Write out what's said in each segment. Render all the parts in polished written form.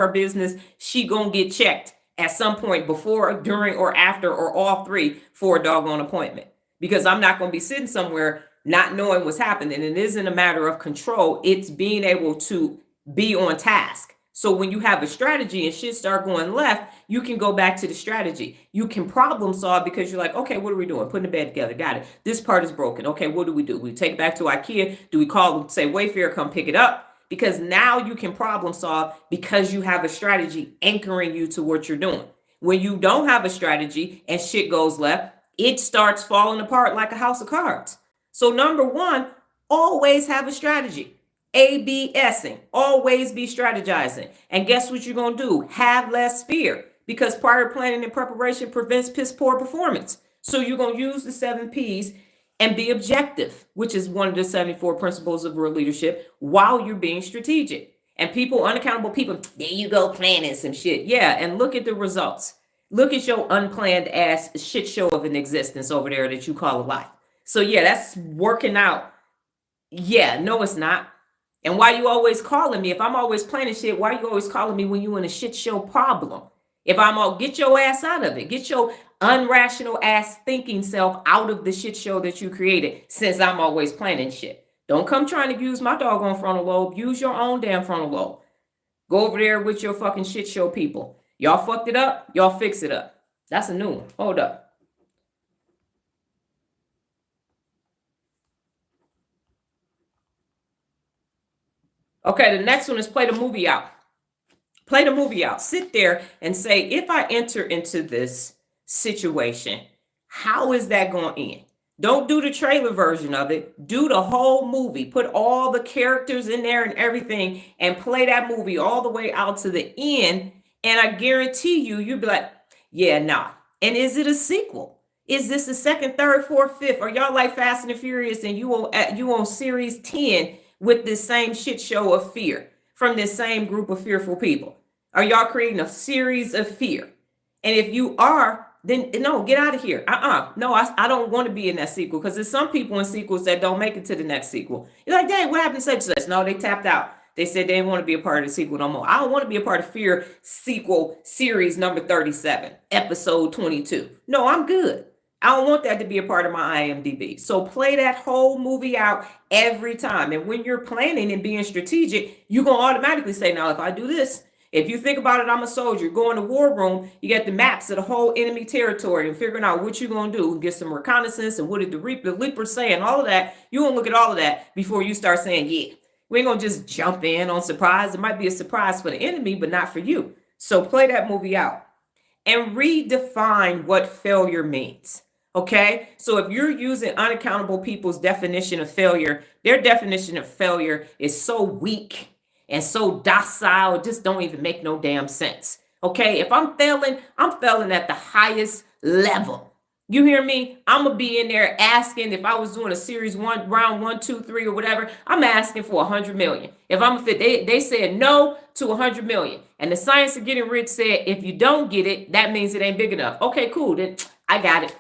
her business, she gonna get checked at some point before, during, or after, or all three for a doggone appointment. Because I'm not gonna be sitting somewhere not knowing what's happening. It isn't a matter of control. It's being able to be on task. So when you have a strategy and shit start going left, you can go back to the strategy. You can problem solve because you're like, okay, what are we doing? Putting the bed together. Got it. This part is broken. Okay, what do? We take it back to IKEA. Do we call them, say, Wayfair, come pick it up? Because now you can problem solve because you have a strategy anchoring you to what you're doing. When you don't have a strategy and shit goes left, it starts falling apart like a house of cards. So number one, always have a strategy. ABSing, always be strategizing. And guess what you're going to do? Have less fear, because prior planning and preparation prevents piss poor performance. So you're going to use the 7 P's and be objective, which is one of the 74 principles of real leadership, while you're being strategic. And people, unaccountable people, there you go, planning some shit. Yeah, and look at the results. Look at your unplanned ass shit show of an existence over there that you call a life. So yeah, that's working out. Yeah, no, it's not. And why you always calling me? If I'm always planning shit, why you always calling me when you in a shit show problem? If I'm all, get your ass out of it. Get your unrational ass thinking self out of the shit show that you created, since I'm always planning shit. Don't come trying to use my doggone frontal lobe. Use your own damn frontal lobe. Go over there with your fucking shit show people. Y'all fucked it up. Y'all fix it up. That's a new one. Hold up. Okay, the next one is play the movie out. Play the movie out. Sit there and say, if I enter into this situation, how is that going to end? Don't do the trailer version of it. Do the whole movie. Put all the characters in there and everything, and play that movie all the way out to the end. And I guarantee you, you'll be like, yeah, nah. And is it a sequel? Is this the second, third, fourth, fifth? Are y'all like Fast and the Furious and you on series 10 with this same shit show of fear from this same group of fearful people? Are y'all creating a series of fear? And if you are, then no, get out of here. No, I don't want to be in that sequel, because there's some people in sequels that don't make it to the next sequel. You're like, dang, what happened to such and such? No, they tapped out. They said they didn't want to be a part of the sequel no more. I don't want to be a part of Fear sequel series number 37, episode 22. No, I'm good. I don't want that to be a part of my IMDb. So play that whole movie out every time. And when you're planning and being strategic, you're going to automatically say, now, if I do this, if you think about it, I'm a soldier. Go in the war room, you get the maps of the whole enemy territory and figuring out what you're going to do. Get some reconnaissance and what did the Leapers say and all of that. You're going to look at all of that before you start saying, yeah, we ain't going to just jump in on surprise. It might be a surprise for the enemy, but not for you. So play that movie out and redefine what failure means. Okay, so if you're using unaccountable people's definition of failure, their definition of failure is so weak and so docile, it just don't even make no damn sense. Okay, if I'm failing at the highest level. You hear me? I'm gonna be in there asking, if I was doing a series one, round 1, 2, 3, or whatever, I'm asking for 100 million. If I'm fit, they said no to 100 million, and the Science of Getting Rich said if you don't get it, that means it ain't big enough. Okay, cool. Then I got it.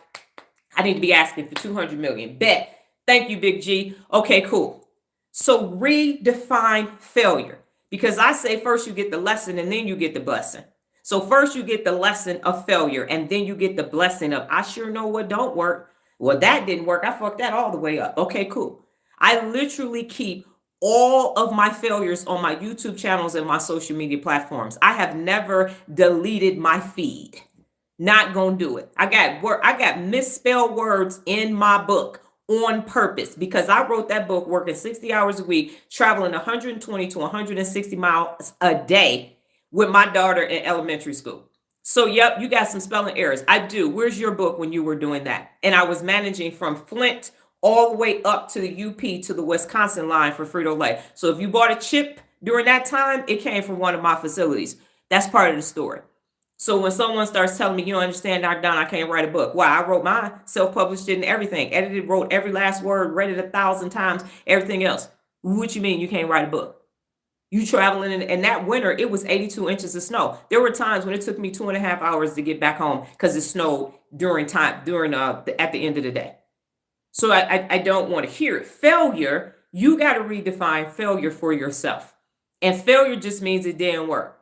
I need to be asking for 200 million. Bet. Thank you, Big G. Okay, cool. So redefine failure, because I say first you get the lesson and then you get the blessing. So first you get the lesson of failure and then you get the blessing of, I sure know what don't work. Well, that didn't work. I fucked that all the way up. Okay, cool. I literally keep all of my failures on my YouTube channels and my social media platforms. I have never deleted my feed. Not gonna do it. I got misspelled words in my book on purpose, because I wrote that book working 60 hours a week, traveling 120 to 160 miles a day with my daughter in elementary school. So, yep, you got some spelling errors. I do. Where's your book when you were doing that? And I was managing from Flint all the way up to the UP to the Wisconsin line for Frito-Lay. So if you bought a chip during that time, it came from one of my facilities. That's part of the story. So when someone starts telling me, you don't understand, Dr. Don, I can't write a book. Well, I wrote mine, self-published it and everything. Edited, wrote every last word, read it 1,000 times, everything else. What you mean you can't write a book? You traveling in that winter, it was 82 inches of snow. There were times when it took me 2.5 hours to get back home because it snowed at the end of the day. So I don't want to hear it. Failure, you got to redefine failure for yourself. And failure just means it didn't work.